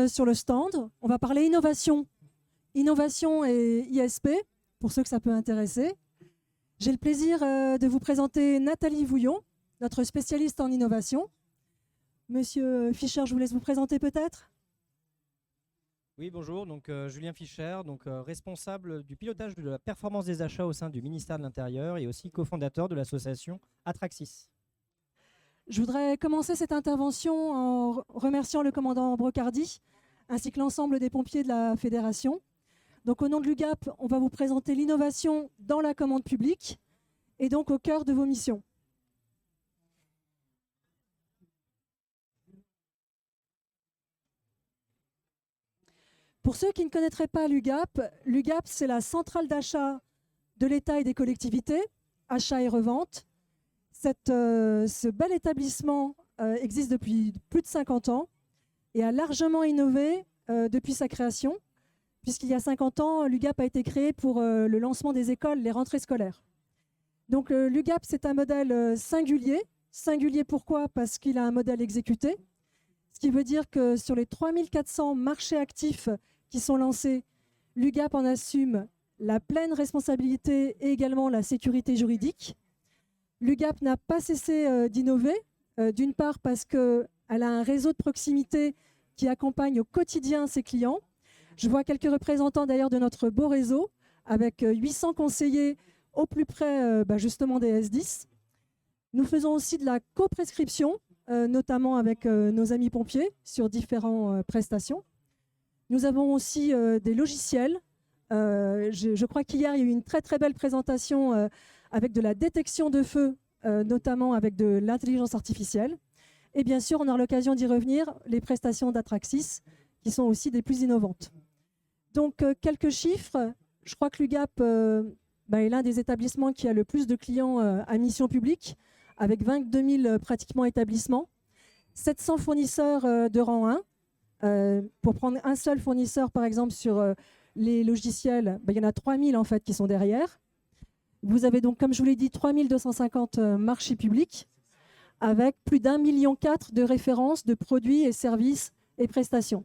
sur le stand. On va parler innovation. Innovation et ISP, pour ceux que ça peut intéresser. J'ai le plaisir de vous présenter Nathalie Vouillon, notre spécialiste en innovation. Monsieur Fischer, je vous laisse vous présenter peut-être. Oui, bonjour. Donc, Julien Fischer, responsable du pilotage de la performance des achats au sein du ministère de l'Intérieur et aussi cofondateur de l'association Atraxis. Je voudrais commencer cette intervention en remerciant le commandant Brocardi ainsi que l'ensemble des pompiers de la Fédération. Donc, au nom de l'UGAP, on va vous présenter l'innovation dans la commande publique et donc au cœur de vos missions. Pour ceux qui ne connaîtraient pas l'UGAP, l'UGAP, c'est la centrale d'achat de l'État et des collectivités, achat et revente. Ce bel établissement existe depuis plus de 50 ans et a largement innové depuis sa création, puisqu'il y a 50 ans, l'UGAP a été créé pour le lancement des écoles, les rentrées scolaires. Donc l'UGAP, c'est un modèle singulier. Singulier pourquoi? Parce qu'il a un modèle exécuté, ce qui veut dire que sur les 3400 marchés actifs qui sont lancés, l'UGAP en assume la pleine responsabilité et également la sécurité juridique. L'UGAP n'a pas cessé d'innover, d'une part parce qu'elle a un réseau de proximité qui accompagne au quotidien ses clients. Je vois quelques représentants d'ailleurs de notre beau réseau, avec 800 conseillers au plus près justement des S10. Nous faisons aussi de la coprescription, notamment avec nos amis pompiers, sur différentes prestations. Nous avons aussi des logiciels. Je crois qu'hier, il y a eu une très très belle présentation avec de la détection de feu, notamment avec de l'intelligence artificielle. Et bien sûr, on aura l'occasion d'y revenir, les prestations d'Atraxis, qui sont aussi des plus innovantes. Donc, quelques chiffres. Je crois que l'UGAP est l'un des établissements qui a le plus de clients à mission publique, avec 22 000 pratiquement établissements, 700 fournisseurs de rang 1. Pour prendre un seul fournisseur, par exemple, sur les logiciels, il y en a 3 000 en fait qui sont derrière. Vous avez donc, comme je vous l'ai dit, 3 250 marchés publics avec plus d'1,4 million de références de produits et services et prestations.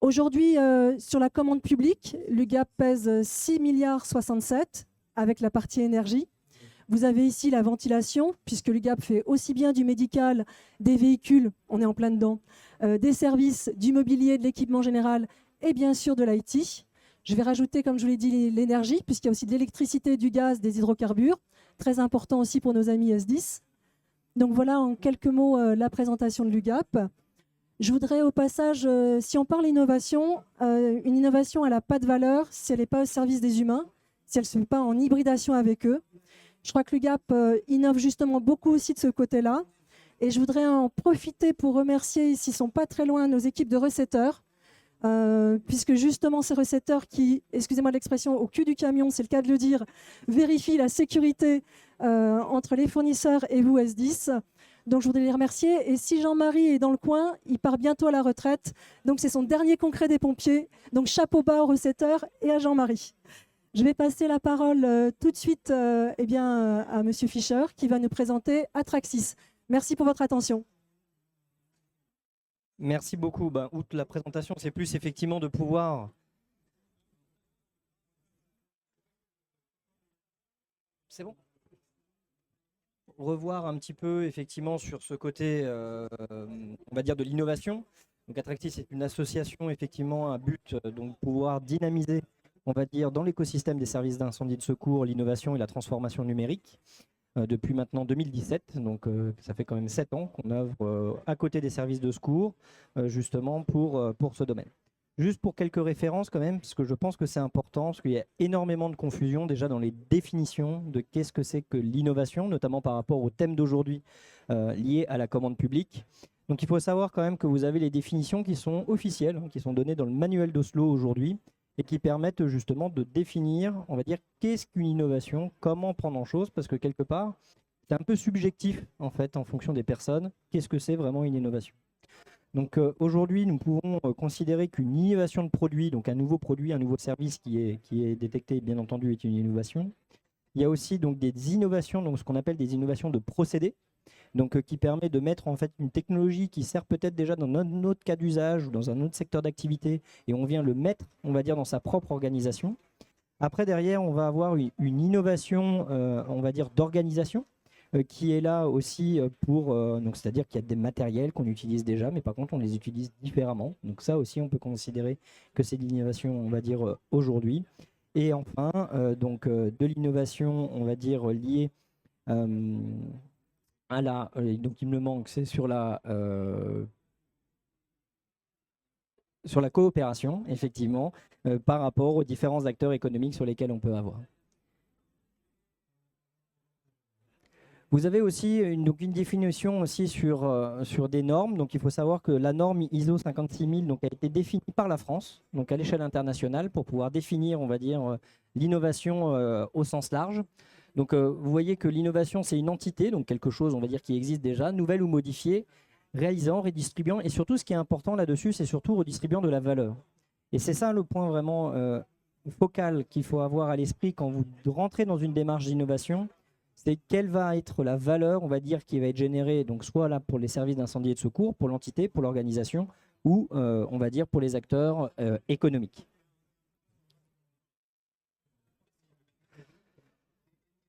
Aujourd'hui, sur la commande publique, l'UGAP pèse 6,67 milliards avec la partie énergie. Vous avez ici la ventilation, puisque l'UGAP fait aussi bien du médical, des véhicules, on est en plein dedans, des services, du mobilier, de l'équipement général et bien sûr de l'IT. Je vais rajouter, comme je vous l'ai dit, l'énergie, puisqu'il y a aussi de l'électricité, du gaz, des hydrocarbures, très important aussi pour nos amis S10. Donc voilà en quelques mots la présentation de l'UGAP. Je voudrais au passage, si on parle innovation, une innovation elle n'a pas de valeur si elle n'est pas au service des humains, si elle ne se met pas en hybridation avec eux. Je crois que l'UGAP innove justement beaucoup aussi de ce côté-là. Et je voudrais en profiter pour remercier, s'ils ne sont pas très loin, nos équipes de recetteurs, puisque justement ces recetteurs qui, excusez-moi l'expression, au cul du camion, c'est le cas de le dire, vérifient la sécurité entre les fournisseurs et vous S10. Donc je voudrais les remercier. Et si Jean-Marie est dans le coin, il part bientôt à la retraite. Donc c'est son dernier concret des pompiers. Donc chapeau bas aux recetteurs et à Jean-Marie. Je vais passer la parole tout de suite à M. Fischer qui va nous présenter Atraxis. Merci pour votre attention. Merci beaucoup. Outre la présentation, c'est plus effectivement de pouvoir... C'est bon ? Revoir un petit peu effectivement sur ce côté, on va dire, de l'innovation. Donc Atraxis est une association effectivement à but donc pouvoir dynamiser, on va dire, dans l'écosystème des services d'incendie de secours, l'innovation et la transformation numérique depuis maintenant 2017. Donc ça fait quand même 7 ans qu'on œuvre à côté des services de secours justement pour ce domaine. Juste pour quelques références quand même, parce que je pense que c'est important, parce qu'il y a énormément de confusion déjà dans les définitions de qu'est-ce que c'est que l'innovation, notamment par rapport au thème d'aujourd'hui lié à la commande publique. Donc il faut savoir quand même que vous avez les définitions qui sont officielles, qui sont données dans le manuel d'Oslo aujourd'hui, et qui permettent justement de définir, on va dire, qu'est-ce qu'une innovation, comment prendre en chose, parce que quelque part, c'est un peu subjectif en fait en fonction des personnes, qu'est-ce que c'est vraiment une innovation. Donc aujourd'hui, nous pouvons considérer qu'une innovation de produit, donc un nouveau produit, un nouveau service qui est détecté, bien entendu, est une innovation. Il y a aussi donc des innovations, donc ce qu'on appelle des innovations de procédés. donc qui permet de mettre en fait une technologie qui sert peut-être déjà dans un autre cas d'usage ou dans un autre secteur d'activité, et on vient le mettre, on va dire, dans sa propre organisation. Après, derrière, on va avoir une innovation, on va dire, d'organisation, qui est là aussi pour, donc c'est-à-dire qu'il y a des matériels qu'on utilise déjà, mais par contre, on les utilise différemment. Donc ça aussi, on peut considérer que c'est de l'innovation, on va dire, aujourd'hui. Et enfin, de l'innovation, on va dire, liée à la... donc il me manque, c'est sur la coopération, effectivement, par rapport aux différents acteurs économiques sur lesquels on peut avoir. Vous avez aussi une définition aussi sur des normes. Donc il faut savoir que la norme ISO 56000 donc, a été définie par la France, donc à l'échelle internationale, pour pouvoir définir, on va dire, l'innovation au sens large. Donc vous voyez que l'innovation, c'est une entité, donc quelque chose, on va dire, qui existe déjà, nouvelle ou modifiée, réalisant, redistribuant, et surtout ce qui est important là-dessus, c'est surtout redistribuant de la valeur. Et c'est ça le point vraiment focal qu'il faut avoir à l'esprit quand vous rentrez dans une démarche d'innovation, c'est quelle va être la valeur, on va dire, qui va être générée, donc soit là pour les services d'incendie et de secours, pour l'entité, pour l'organisation, ou on va dire pour les acteurs économiques.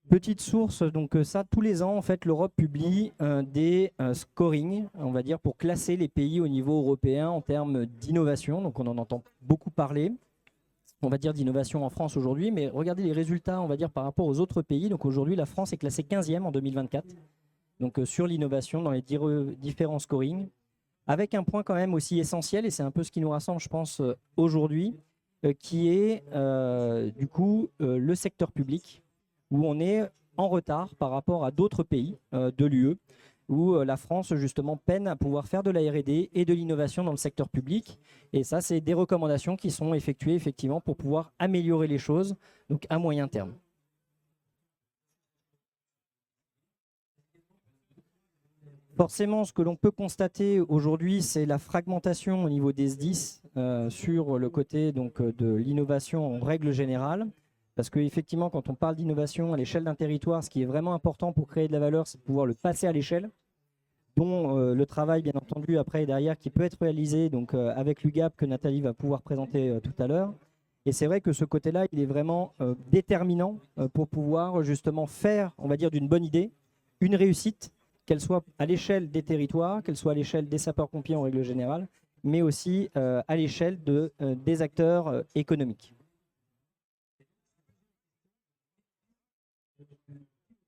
Petite source, donc ça, tous les ans, en fait, l'Europe publie des scorings, on va dire, pour classer les pays au niveau européen en termes d'innovation. Donc on en entend beaucoup parler, on va dire, d'innovation en France aujourd'hui, mais regardez les résultats, on va dire, par rapport aux autres pays. Donc aujourd'hui, la France est classée 15e en 2024, donc sur l'innovation dans les différents scorings, avec un point quand même aussi essentiel, et c'est un peu ce qui nous rassemble, je pense, aujourd'hui, qui est du coup le secteur public, où on est en retard par rapport à d'autres pays de l'UE, où la France, justement, peine à pouvoir faire de la R&D et de l'innovation dans le secteur public. Et ça, c'est des recommandations qui sont effectuées, effectivement, pour pouvoir améliorer les choses, donc à moyen terme. Forcément, ce que l'on peut constater aujourd'hui, c'est la fragmentation au niveau des SDIS sur le côté donc, de l'innovation en règle générale. Parce qu'effectivement, quand on parle d'innovation à l'échelle d'un territoire, ce qui est vraiment important pour créer de la valeur, c'est de pouvoir le passer à l'échelle, dont le travail, bien entendu, après et derrière, qui peut être réalisé donc, avec l'UGAP, que Nathalie va pouvoir présenter tout à l'heure. Et c'est vrai que ce côté-là, il est vraiment déterminant pour pouvoir justement faire, on va dire, d'une bonne idée, une réussite, qu'elle soit à l'échelle des territoires, qu'elle soit à l'échelle des sapeurs-pompiers en règle générale, mais aussi à l'échelle des acteurs économiques.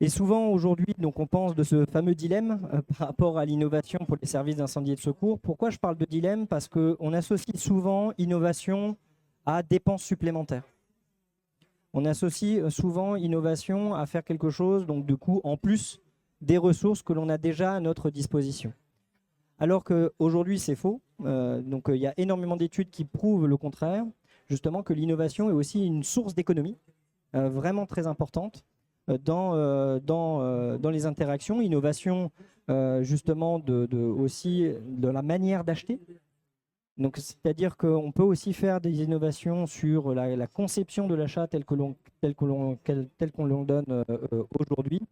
Et souvent aujourd'hui, donc on pense de ce fameux dilemme par rapport à l'innovation pour les services d'incendie et de secours. Pourquoi je parle de dilemme? Parce qu'on associe souvent innovation à dépenses supplémentaires. On associe souvent innovation à faire quelque chose, donc du coup, en plus des ressources que l'on a déjà à notre disposition. Alors qu'aujourd'hui, c'est faux. Donc il y a énormément d'études qui prouvent le contraire, justement que l'innovation est aussi une source d'économie vraiment très importante. Dans les interactions, innovation justement aussi de la manière d'acheter. Donc c'est-à-dire qu'on peut aussi faire des innovations sur la conception de l'achat tel qu'on le donne aujourd'hui,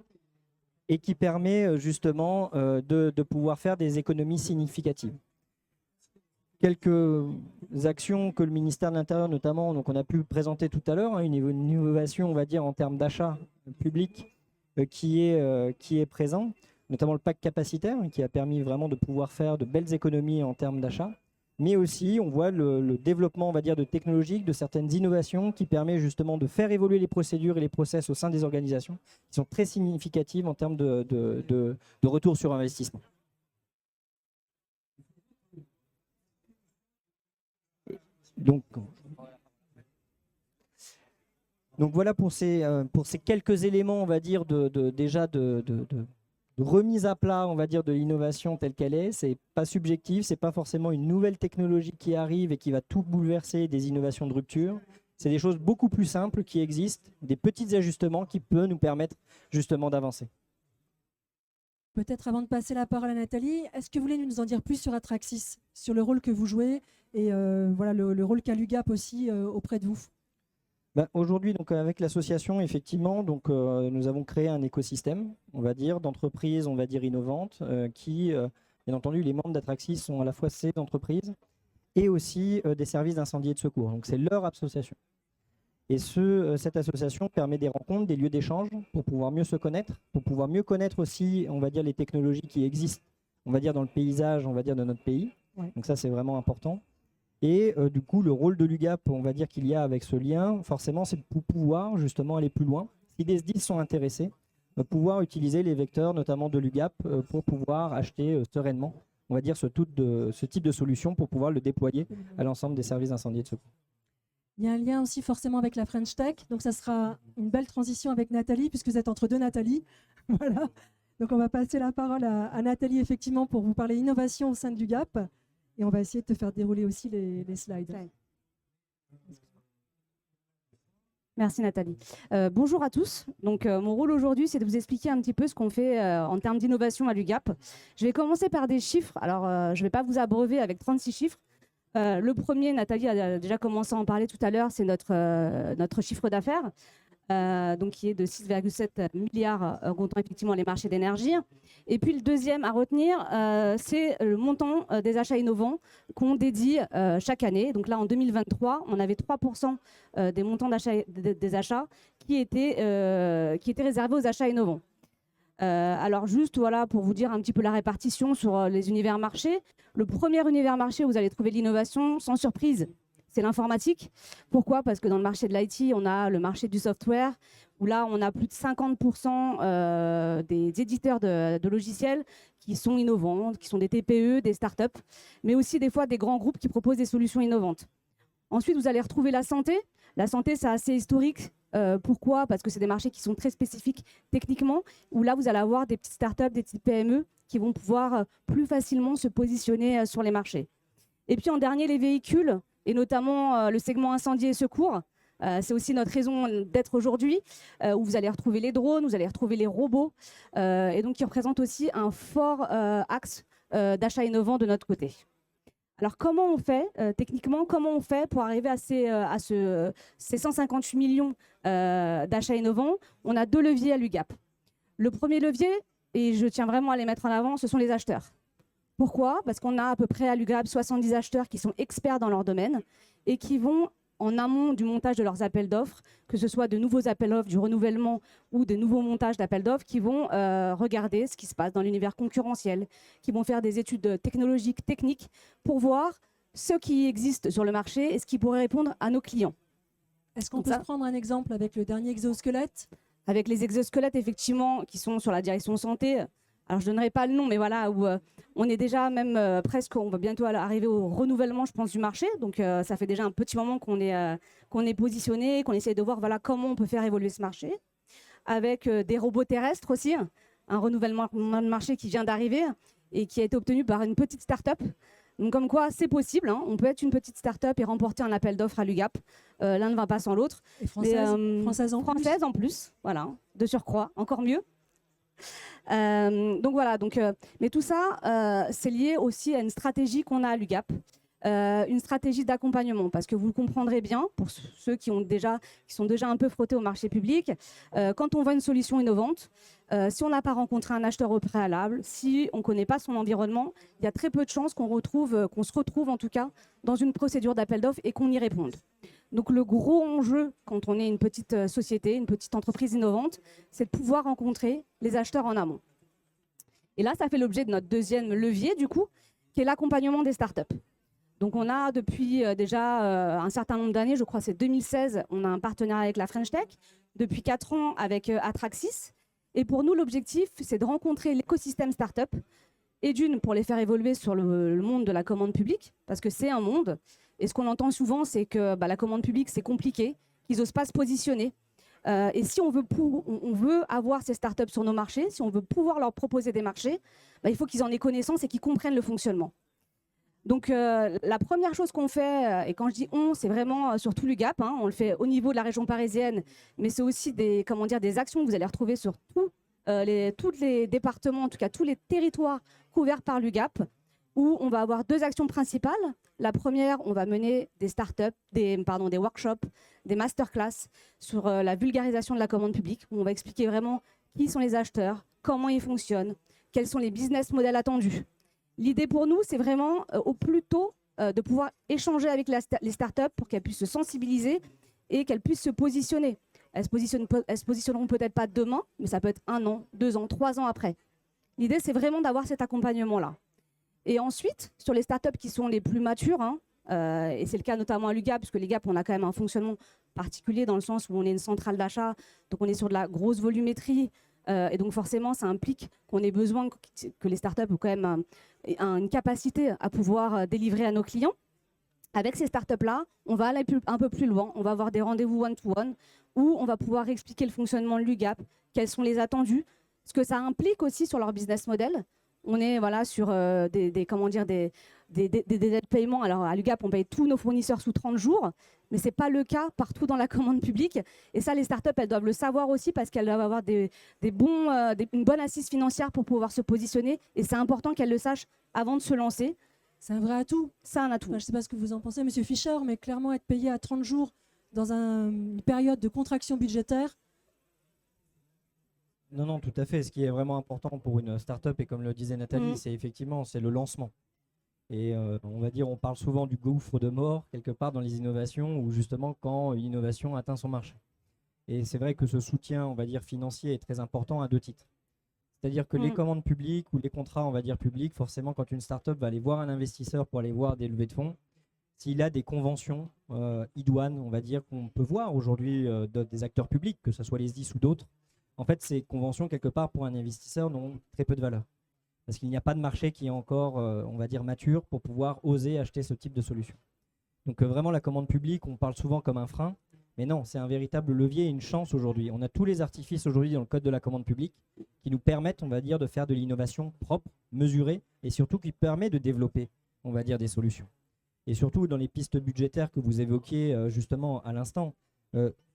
et qui permet justement de pouvoir faire des économies significatives. Quelques actions que le ministère de l'Intérieur notamment, donc on a pu présenter tout à l'heure, une innovation, on va dire, en termes d'achat public qui est présent, notamment le pack capacitaire, qui a permis vraiment de pouvoir faire de belles économies en termes d'achat. Mais aussi, on voit le développement, on va dire, de technologiques, de certaines innovations qui permet justement de faire évoluer les procédures et les process au sein des organisations, qui sont très significatives en termes de retour sur investissement. Donc voilà pour ces quelques éléments, on va dire, déjà de remise à plat, on va dire, de l'innovation telle qu'elle est. C'est pas subjectif, c'est pas forcément une nouvelle technologie qui arrive et qui va tout bouleverser, des innovations de rupture. C'est des choses beaucoup plus simples qui existent, des petits ajustements qui peuvent nous permettre justement d'avancer. Peut-être avant de passer la parole à Nathalie, est-ce que vous voulez nous en dire plus sur Atraxis, sur le rôle que vous jouez et voilà, le rôle qu'a l'UGAP aussi auprès de vous? Aujourd'hui, donc, avec l'association, effectivement, donc, nous avons créé un écosystème, on va dire, d'entreprises, on va dire, innovantes, qui, bien entendu, les membres d'Atraxis sont à la fois ces entreprises et aussi des services d'incendie et de secours. Donc, c'est leur association. Et cette association permet des rencontres, des lieux d'échange pour pouvoir mieux se connaître, pour pouvoir mieux connaître aussi, on va dire, les technologies qui existent, on va dire, dans le paysage, on va dire, de notre pays. Ouais. Donc ça, c'est vraiment important. Et du coup, le rôle de l'UGAP, on va dire qu'il y a avec ce lien, forcément, c'est de pouvoir justement aller plus loin. Si des SDIS sont intéressés, pouvoir utiliser les vecteurs, notamment de l'UGAP, pour pouvoir acheter sereinement, on va dire, ce type de solution pour pouvoir le déployer à l'ensemble des services d'incendie et de secours. Il y a un lien aussi forcément avec la French Tech, donc ça sera une belle transition avec Nathalie, puisque vous êtes entre deux Nathalie. Voilà. Donc on va passer la parole à Nathalie, effectivement, pour vous parler innovation au sein de l'UGAP. Et on va essayer de te faire dérouler aussi les slides. Merci Nathalie. Bonjour à tous. Donc, mon rôle aujourd'hui, c'est de vous expliquer un petit peu ce qu'on fait en termes d'innovation à l'UGAP. Je vais commencer par des chiffres. Alors, je ne vais pas vous abreuver avec 36 chiffres. Le premier, Nathalie a déjà commencé à en parler tout à l'heure, c'est notre chiffre d'affaires. Donc qui est de 6,7 milliards comptant effectivement les marchés d'énergie. Et puis le deuxième à retenir, c'est le montant des achats innovants qu'on dédie chaque année. Donc là, en 2023, on avait 3% des montants des achats qui étaient réservés aux achats innovants. Alors juste voilà pour vous dire un petit peu la répartition sur les univers marchés. Le premier univers marché où vous allez trouver de l'innovation, sans surprise, c'est l'informatique. Pourquoi? Parce que dans le marché de l'IT, on a le marché du software, où là, on a plus de 50% des éditeurs de logiciels qui sont innovants, qui sont des TPE, des startups, mais aussi des fois des grands groupes qui proposent des solutions innovantes. Ensuite, vous allez retrouver la santé. La santé, c'est assez historique. Pourquoi? Parce que c'est des marchés qui sont très spécifiques techniquement, où là, vous allez avoir des petites startups, des petites PME qui vont pouvoir plus facilement se positionner sur les marchés. Et puis en dernier, les véhicules, et notamment le segment incendie et secours. C'est aussi notre raison d'être aujourd'hui, où vous allez retrouver les drones, vous allez retrouver les robots, et donc qui représentent aussi un fort axe d'achat innovant de notre côté. Alors comment on fait, techniquement, comment on fait pour arriver à ces 158 millions d'achats innovants? On a deux leviers à l'UGAP. Le premier levier, et je tiens vraiment à les mettre en avant, ce sont les acheteurs. Pourquoi? Parce qu'on a à peu près à l'UGAP 70 acheteurs qui sont experts dans leur domaine et qui vont en amont du montage de leurs appels d'offres, que ce soit de nouveaux appels d'offres, du renouvellement ou des nouveaux montages d'appels d'offres, qui vont regarder ce qui se passe dans l'univers concurrentiel, qui vont faire des études technologiques, techniques, pour voir ce qui existe sur le marché et ce qui pourrait répondre à nos clients. Est-ce qu'on peut prendre un exemple avec le dernier exosquelette? Avec les exosquelettes, effectivement, qui sont sur la direction santé. Alors, je ne donnerai pas le nom, mais voilà, où on est déjà même presque, on va bientôt arriver au renouvellement, je pense, du marché. Donc, ça fait déjà un petit moment qu'on est positionné, qu'on essaie de voir voilà, comment on peut faire évoluer ce marché. Avec des robots terrestres aussi, un renouvellement de marché qui vient d'arriver et qui a été obtenu par une petite start-up. Donc, comme quoi, c'est possible. Hein, on peut être une petite start-up et remporter un appel d'offres à l'UGAP. L'un ne va pas sans l'autre. Et française en plus, voilà, de surcroît, encore mieux. Donc voilà, mais tout ça, c'est lié aussi à une stratégie qu'on a à l'UGAP, une stratégie d'accompagnement, parce que vous le comprendrez bien, pour ceux qui sont déjà un peu frottés au marché public, quand on voit une solution innovante, si on n'a pas rencontré un acheteur au préalable, si on ne connaît pas son environnement, il y a très peu de chances qu'on se retrouve en tout cas dans une procédure d'appel d'offres et qu'on y réponde. Donc le gros enjeu quand on est une petite société, une petite entreprise innovante, c'est de pouvoir rencontrer les acheteurs en amont. Et là, ça fait l'objet de notre deuxième levier, du coup, qui est l'accompagnement des startups. Donc on a depuis déjà un certain nombre d'années, je crois que c'est 2016, on a un partenariat avec la French Tech, depuis 4 ans avec Atraxis. Et pour nous, l'objectif, c'est de rencontrer l'écosystème startup, et d'une, pour les faire évoluer sur le monde de la commande publique, parce que c'est un monde. Et ce qu'on entend souvent, c'est que la commande publique, c'est compliqué, qu'ils n'osent pas se positionner. Et si on veut avoir ces startups sur nos marchés, si on veut pouvoir leur proposer des marchés, il faut qu'ils en aient connaissance et qu'ils comprennent le fonctionnement. Donc la première chose qu'on fait, et quand je dis on, c'est vraiment sur tout l'UGAP, hein, on le fait au niveau de la région parisienne, mais c'est aussi des actions que vous allez retrouver sur tous les départements, en tout cas tous les territoires couverts par l'UGAP, où on va avoir 2 actions principales. La première, on va mener des startups, des workshops, des masterclass sur la vulgarisation de la commande publique, où on va expliquer vraiment qui sont les acheteurs, comment ils fonctionnent, quels sont les business models attendus. L'idée pour nous, c'est vraiment au plus tôt de pouvoir échanger avec les startups pour qu'elles puissent se sensibiliser et qu'elles puissent se positionner. Elles se positionneront peut-être pas demain, mais ça peut être 1 an, 2 ans, 3 ans après. L'idée, c'est vraiment d'avoir cet accompagnement-là. Et ensuite, sur les startups qui sont les plus matures, et c'est le cas notamment à l'UGAP, parce que l'UGAP, on a quand même un fonctionnement particulier dans le sens où on est une centrale d'achat, donc on est sur de la grosse volumétrie, et donc forcément, ça implique qu'on ait besoin que les startups aient quand même une capacité à pouvoir délivrer à nos clients. Avec ces startups-là, on va aller un peu plus loin, on va avoir des rendez-vous one-to-one, où on va pouvoir expliquer le fonctionnement de l'UGAP, quels sont les attendus, ce que ça implique aussi sur leur business model. On est sur des délais de paiement. Alors à l'UGAP, on paye tous nos fournisseurs sous 30 jours, mais ce n'est pas le cas partout dans la commande publique. Et ça, les startups, elles doivent le savoir aussi parce qu'elles doivent avoir une bonne assise financière pour pouvoir se positionner. Et c'est important qu'elles le sachent avant de se lancer. C'est un vrai atout. C'est un atout. Enfin, je ne sais pas ce que vous en pensez, Monsieur Fischer, mais clairement être payé à 30 jours dans une période de contraction budgétaire. Non, tout à fait. Ce qui est vraiment important pour une start-up, et comme le disait Nathalie, c'est le lancement. Et on parle souvent du gouffre de mort, quelque part dans les innovations, où justement quand une innovation atteint son marché. Et c'est vrai que ce soutien, financier est très important à 2 titres. C'est-à-dire que les commandes publiques ou les contrats, publics, forcément, quand une start-up va aller voir un investisseur pour aller voir des levées de fonds, s'il a des conventions idoines, qu'on peut voir aujourd'hui des acteurs publics, que ce soit les SDIS ou d'autres, en fait, ces conventions, quelque part, pour un investisseur, n'ont très peu de valeur. Parce qu'il n'y a pas de marché qui est encore, mature pour pouvoir oser acheter ce type de solution. Donc vraiment, la commande publique, on parle souvent comme un frein, mais non, c'est un véritable levier et une chance aujourd'hui. On a tous les artifices aujourd'hui dans le code de la commande publique qui nous permettent, de faire de l'innovation propre, mesurée, et surtout qui permet de développer, des solutions. Et surtout, dans les pistes budgétaires que vous évoquiez justement à l'instant,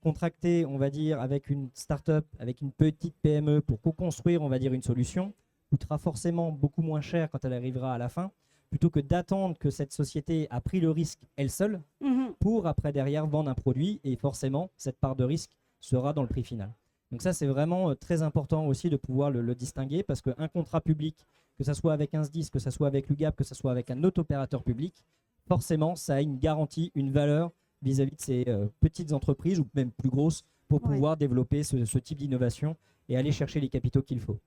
contracter, avec une start-up, avec une petite PME pour co-construire, une solution, coûtera forcément beaucoup moins cher quand elle arrivera à la fin, plutôt que d'attendre que cette société a pris le risque elle seule pour après derrière vendre un produit, et forcément cette part de risque sera dans le prix final. Donc ça, c'est vraiment très important aussi de pouvoir le distinguer, parce qu'un contrat public, que ce soit avec un SDIS, que ce soit avec l'UGAP, que ce soit avec un autre opérateur public, forcément ça a une garantie, une valeur vis-à-vis de ces petites entreprises ou même plus grosses pour pouvoir développer ce type d'innovation et aller chercher les capitaux qu'il faut.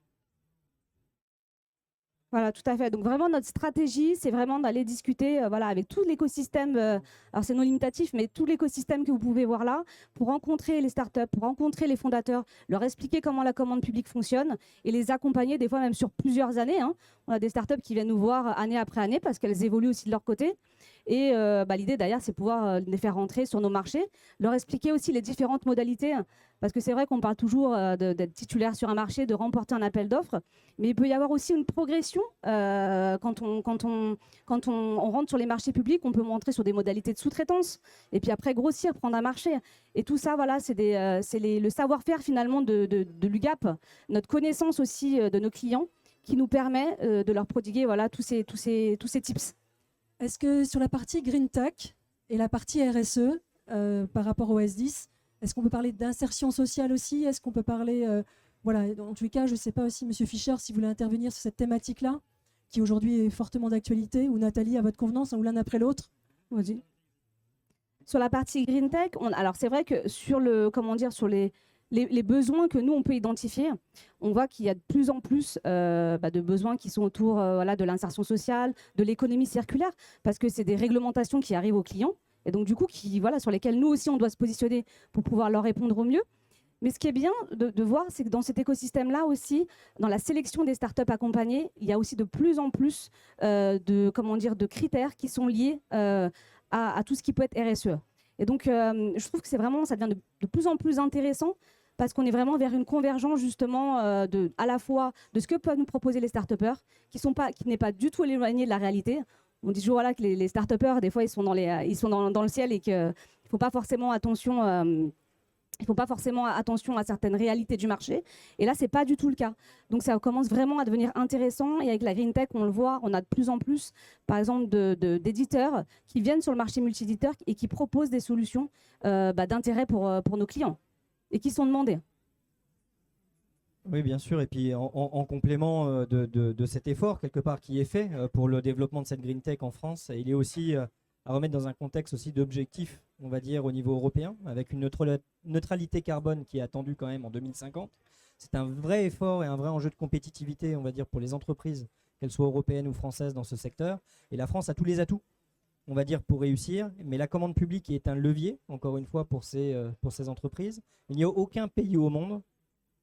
Voilà, tout à fait. Donc vraiment, notre stratégie, c'est vraiment d'aller discuter avec tout l'écosystème, alors c'est non limitatif, mais tout l'écosystème que vous pouvez voir là, pour rencontrer les startups, pour rencontrer les fondateurs, leur expliquer comment la commande publique fonctionne et les accompagner des fois même sur plusieurs années. On a des startups qui viennent nous voir année après année parce qu'elles évoluent aussi de leur côté. Et l'idée d'ailleurs, c'est pouvoir les faire rentrer sur nos marchés, leur expliquer aussi les différentes modalités, parce que c'est vrai qu'on parle toujours d'être titulaire sur un marché, de remporter un appel d'offres, mais il peut y avoir aussi une progression. Quand on rentre sur les marchés publics, on peut montrer sur des modalités de sous-traitance, et puis après grossir, prendre un marché. Et tout ça, c'est le savoir-faire finalement de l'UGAP, notre connaissance aussi de nos clients, qui nous permet de leur prodiguer tous ces tips. Est-ce que sur la partie Green Tech et la partie RSE par rapport au S10, est-ce qu'on peut parler d'insertion sociale aussi? Est-ce qu'on peut parler, en tous les cas, je ne sais pas aussi, Monsieur Fischer, si vous voulez intervenir sur cette thématique-là, qui aujourd'hui est fortement d'actualité, ou Nathalie, à votre convenance, ou l'un après l'autre? Vas-y. Sur la partie Green Tech, alors c'est vrai que sur les besoins que nous, on peut identifier, on voit qu'il y a de plus en plus de besoins qui sont autour de l'insertion sociale, de l'économie circulaire, parce que c'est des réglementations qui arrivent aux clients, et donc du coup, sur lesquelles nous aussi, on doit se positionner pour pouvoir leur répondre au mieux. Mais ce qui est bien de voir, c'est que dans cet écosystème-là aussi, dans la sélection des startups accompagnées, il y a aussi de plus en plus de critères qui sont liés à tout ce qui peut être RSE. Et donc, je trouve que ça devient de plus en plus intéressant, parce qu'on est vraiment vers une convergence justement à la fois de ce que peuvent nous proposer les start-upers, qui n'est pas du tout éloigné de la réalité. On dit toujours que les start-upers, des fois, ils sont dans le ciel et qu'il ne faut pas forcément attention Ils ne font pas forcément attention à certaines réalités du marché. Et là, ce n'est pas du tout le cas. Donc, ça commence vraiment à devenir intéressant. Et avec la Green Tech, on le voit, on a de plus en plus, par exemple, d'éditeurs qui viennent sur le marché multi-éditeur et qui proposent des solutions d'intérêt pour nos clients et qui sont demandées. Oui, bien sûr. Et puis, en complément de cet effort, quelque part, qui est fait pour le développement de cette Green Tech en France, il est aussi à remettre dans un contexte aussi d'objectifs, on va dire, au niveau européen, avec une neutralité carbone qui est attendue quand même en 2050. C'est un vrai effort et un vrai enjeu de compétitivité, on va dire, pour les entreprises, qu'elles soient européennes ou françaises dans ce secteur. Et la France a tous les atouts, on va dire, pour réussir. Mais la commande publique est un levier, encore une fois, pour ces entreprises. Il n'y a aucun pays au monde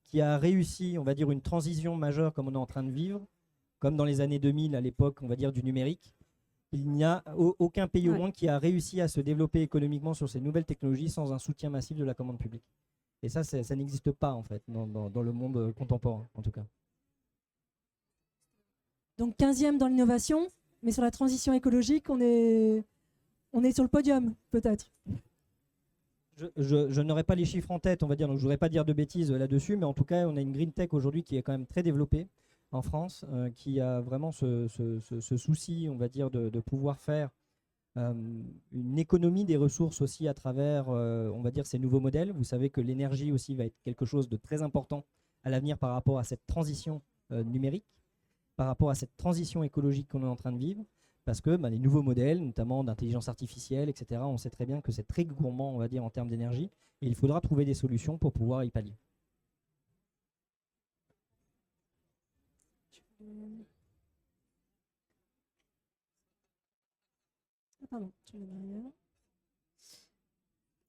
qui a réussi, on va dire, une transition majeure comme on est en train de vivre, comme dans les années 2000, à l'époque, on va dire, du numérique. Il n'y a aucun pays au monde qui a réussi à se développer économiquement sur ces nouvelles technologies sans un soutien massif de la commande publique. Et ça n'existe pas, en fait, dans le monde contemporain, en tout cas. Donc 15e dans l'innovation, mais sur la transition écologique, on est sur le podium, peut-être. Je n'aurai pas les chiffres en tête, on va dire, donc je ne voudrais pas dire de bêtises là-dessus, mais en tout cas, on a une Green Tech aujourd'hui qui est quand même très développée en France, qui a vraiment ce souci, on va dire, de pouvoir faire une économie des ressources aussi à travers, on va dire, ces nouveaux modèles. Vous savez que l'énergie aussi va être quelque chose de très important à l'avenir par rapport à cette transition numérique, par rapport à cette transition écologique qu'on est en train de vivre, parce que les nouveaux modèles, notamment d'intelligence artificielle, etc., on sait très bien que c'est très gourmand, on va dire, en termes d'énergie, et il faudra trouver des solutions pour pouvoir y pallier. Pardon,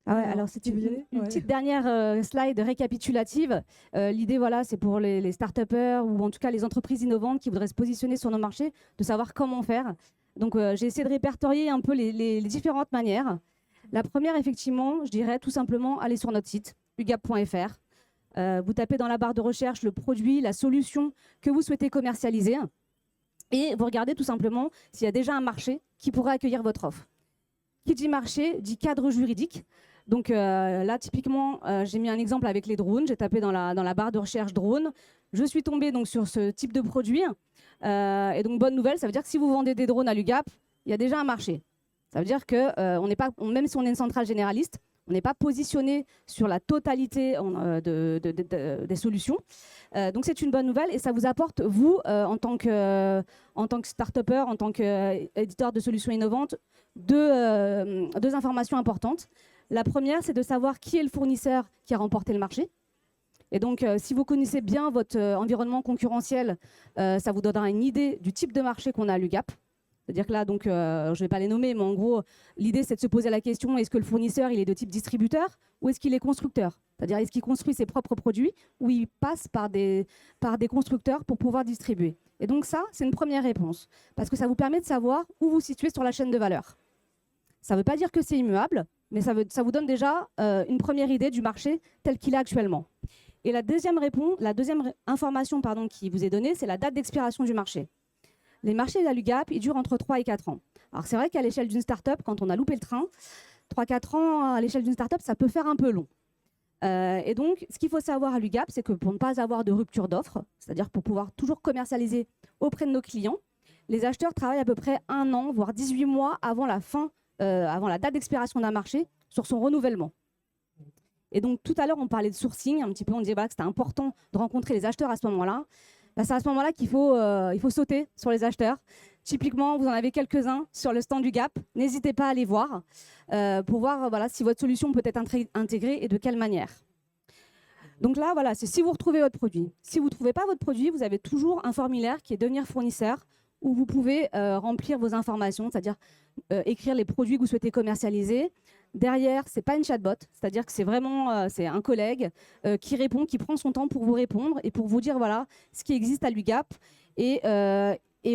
alors c'est une petite dernière slide récapitulative. L'idée, voilà, c'est pour les start-upers ou en tout cas les entreprises innovantes qui voudraient se positionner sur nos marchés, de savoir comment faire. Donc, j'ai essayé de répertorier un peu les différentes manières. La première, effectivement, je dirais tout simplement aller sur notre site, ugap.fr. Vous tapez dans la barre de recherche le produit, la solution que vous souhaitez commercialiser et vous regardez tout simplement s'il y a déjà un marché qui pourrait accueillir votre offre. Qui dit marché, dit cadre juridique. Donc là, typiquement, j'ai mis un exemple avec les drones. J'ai tapé dans la barre de recherche drone. Je suis tombée donc, sur ce type de produit. Et donc, bonne nouvelle, ça veut dire que si vous vendez des drones à l'UGAP, il y a déjà un marché. Ça veut dire que même si on est une centrale généraliste, on n'est pas positionné sur la totalité des solutions. Donc, c'est une bonne nouvelle et ça vous apporte, vous, en tant que start-upper, en tant qu'éditeur de solutions innovantes, deux informations importantes. La première, c'est de savoir qui est le fournisseur qui a remporté le marché. Et donc, si vous connaissez bien votre environnement concurrentiel, ça vous donnera une idée du type de marché qu'on a à l'UGAP. C'est-à-dire que là, donc, je ne vais pas les nommer, mais en gros, l'idée, c'est de se poser la question, est-ce que le fournisseur, il est de type distributeur ou est-ce qu'il est constructeur? C'est-à-dire, est-ce qu'il construit ses propres produits ou il passe par des constructeurs pour pouvoir distribuer? Et donc ça, c'est une première réponse, parce que ça vous permet de savoir où vous situez sur la chaîne de valeur. Ça ne veut pas dire que c'est immuable, mais ça vous donne déjà une première idée du marché tel qu'il est actuellement. Et la deuxième information qui vous est donnée, c'est la date d'expiration du marché. Les marchés de la l'UGAP, ils durent entre 3 et 4 ans. Alors c'est vrai qu'à l'échelle d'une start-up, quand on a loupé le train, 3-4 ans à l'échelle d'une start-up, ça peut faire un peu long. Et donc, ce qu'il faut savoir à l'UGAP, c'est que pour ne pas avoir de rupture d'offre, c'est-à-dire pour pouvoir toujours commercialiser auprès de nos clients, les acheteurs travaillent à peu près 1 an, voire 18 mois avant la date d'expiration d'un marché sur son renouvellement. Et donc, tout à l'heure, on parlait de sourcing, un petit peu, on disait que c'était important de rencontrer les acheteurs à ce moment-là. C'est à ce moment-là qu'il faut sauter sur les acheteurs. Typiquement, vous en avez quelques-uns sur le stand du Gap. N'hésitez pas à les voir pour voir si votre solution peut être intégrée et de quelle manière. Donc là, voilà, c'est si vous retrouvez votre produit. Si vous ne trouvez pas votre produit, vous avez toujours un formulaire qui est devenir fournisseur où vous pouvez remplir vos informations, c'est-à-dire écrire les produits que vous souhaitez commercialiser. Derrière, ce n'est pas une chatbot, c'est-à-dire que c'est vraiment c'est un collègue qui répond, qui prend son temps pour vous répondre et pour vous dire voilà ce qui existe à l'UGAP et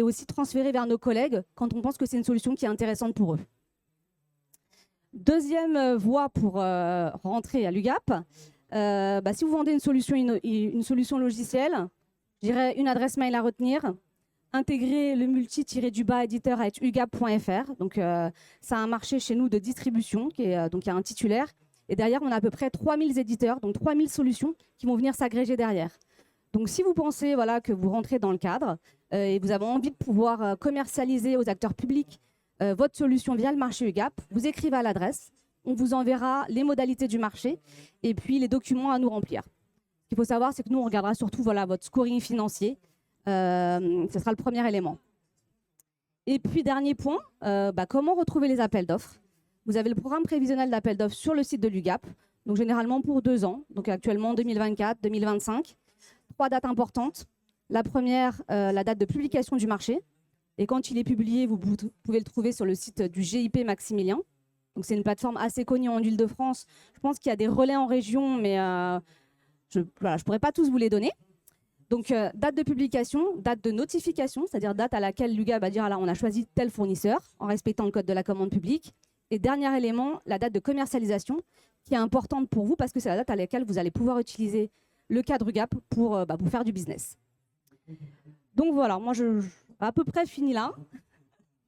aussi transférer vers nos collègues quand on pense que c'est une solution qui est intéressante pour eux. Deuxième voie pour rentrer à l'UGAP, si vous vendez une solution logicielle, je dirais une adresse mail à retenir, intégrer le multi-éditeur@ugap.fr. Donc, ça a un marché chez nous de distribution, donc il y a un titulaire. Et derrière, on a à peu près 3000 éditeurs, donc 3000 solutions qui vont venir s'agréger derrière. Donc si vous pensez que vous rentrez dans le cadre et vous avez envie de pouvoir commercialiser aux acteurs publics votre solution via le marché UGAP, vous écrivez à l'adresse, on vous enverra les modalités du marché et puis les documents à nous remplir. Ce qu'il faut savoir, c'est que nous, on regardera surtout votre scoring financier. Ce sera le premier élément. Et puis, dernier point, comment retrouver les appels d'offres? Vous avez le programme prévisionnel d'appels d'offres sur le site de l'UGAP, donc généralement pour 2 ans, donc actuellement 2024, 2025. 3 dates importantes. La première, la date de publication du marché. Et quand il est publié, vous pouvez le trouver sur le site du GIP Maximilien. Donc c'est une plateforme assez connue en Île-de-France. Je pense qu'il y a des relais en région, mais je ne pourrais pas tous vous les donner. Donc date de publication, date de notification, c'est-à-dire date à laquelle l'UGAP va dire on a choisi tel fournisseur en respectant le code de la commande publique. Et dernier élément, la date de commercialisation, qui est importante pour vous parce que c'est la date à laquelle vous allez pouvoir utiliser le cadre UGAP pour faire du business. Donc voilà, moi je à peu près fini là.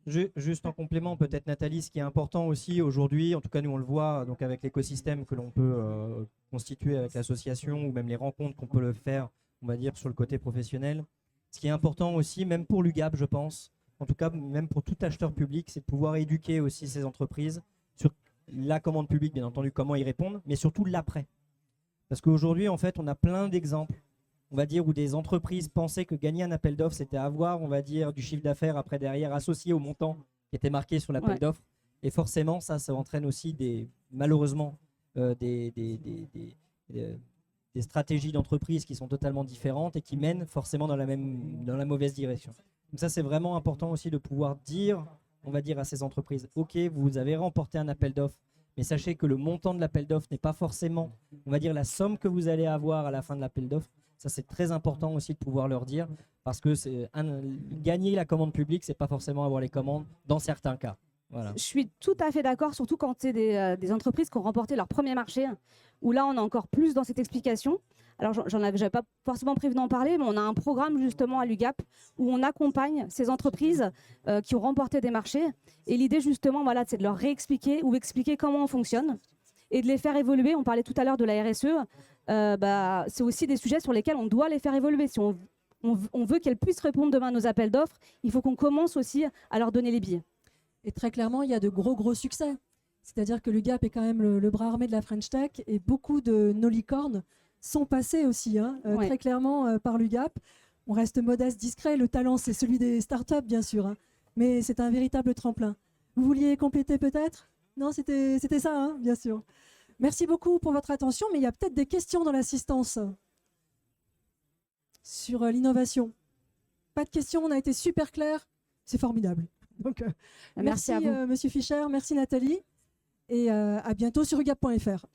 Juste en complément, peut-être Nathalie, ce qui est important aussi aujourd'hui, en tout cas nous on le voit donc avec l'écosystème que l'on peut constituer avec l'association ou même les rencontres qu'on peut le faire, on va dire sur le côté professionnel. Ce qui est important aussi, même pour l'UGAP je pense, en tout cas même pour tout acheteur public, c'est de pouvoir éduquer aussi ces entreprises sur la commande publique, bien entendu, comment y répondre, mais surtout l'après. Parce qu'aujourd'hui, en fait, on a plein d'exemples, on va dire, où des entreprises pensaient que gagner un appel d'offres, c'était avoir, on va dire, du chiffre d'affaires après derrière associé au montant qui était marqué sur l'appel d'offres. Et forcément, ça entraîne aussi malheureusement des stratégies d'entreprise qui sont totalement différentes et qui mènent forcément dans la mauvaise direction. Donc ça, c'est vraiment important aussi de pouvoir dire, on va dire à ces entreprises, ok, vous avez remporté un appel d'offres, mais sachez que le montant de l'appel d'offres n'est pas forcément, on va dire, la somme que vous allez avoir à la fin de l'appel d'offres. Ça, c'est très important aussi de pouvoir leur dire, parce que gagner la commande publique, c'est pas forcément avoir les commandes dans certains cas. Voilà. Je suis tout à fait d'accord, surtout quand c'est des entreprises qui ont remporté leur premier marché, où là, on est encore plus dans cette explication. Alors, j'avais pas forcément prévu d'en parler, mais on a un programme justement à l'UGAP où on accompagne ces entreprises qui ont remporté des marchés. Et l'idée justement, c'est de leur réexpliquer ou expliquer comment on fonctionne et de les faire évoluer. On parlait tout à l'heure de la RSE. C'est aussi des sujets sur lesquels on doit les faire évoluer. Si on veut qu'elles puissent répondre demain à nos appels d'offres, il faut qu'on commence aussi à leur donner les billes. Et très clairement, il y a de gros succès. C'est-à-dire que l'UGAP est quand même le bras armé de la French Tech et beaucoup de nos licornes sont passés aussi, très clairement, par l'UGAP. On reste modeste, discret. Le talent, c'est celui des startups, bien sûr. Mais c'est un véritable tremplin. Vous vouliez compléter peut-être? Non, c'était ça, bien sûr. Merci beaucoup pour votre attention. Mais il y a peut-être des questions dans l'assistance sur l'innovation. Pas de questions, on a été super clair. C'est formidable. Donc, merci à vous. Monsieur Fischer, merci Nathalie. Et à bientôt sur ugap.fr.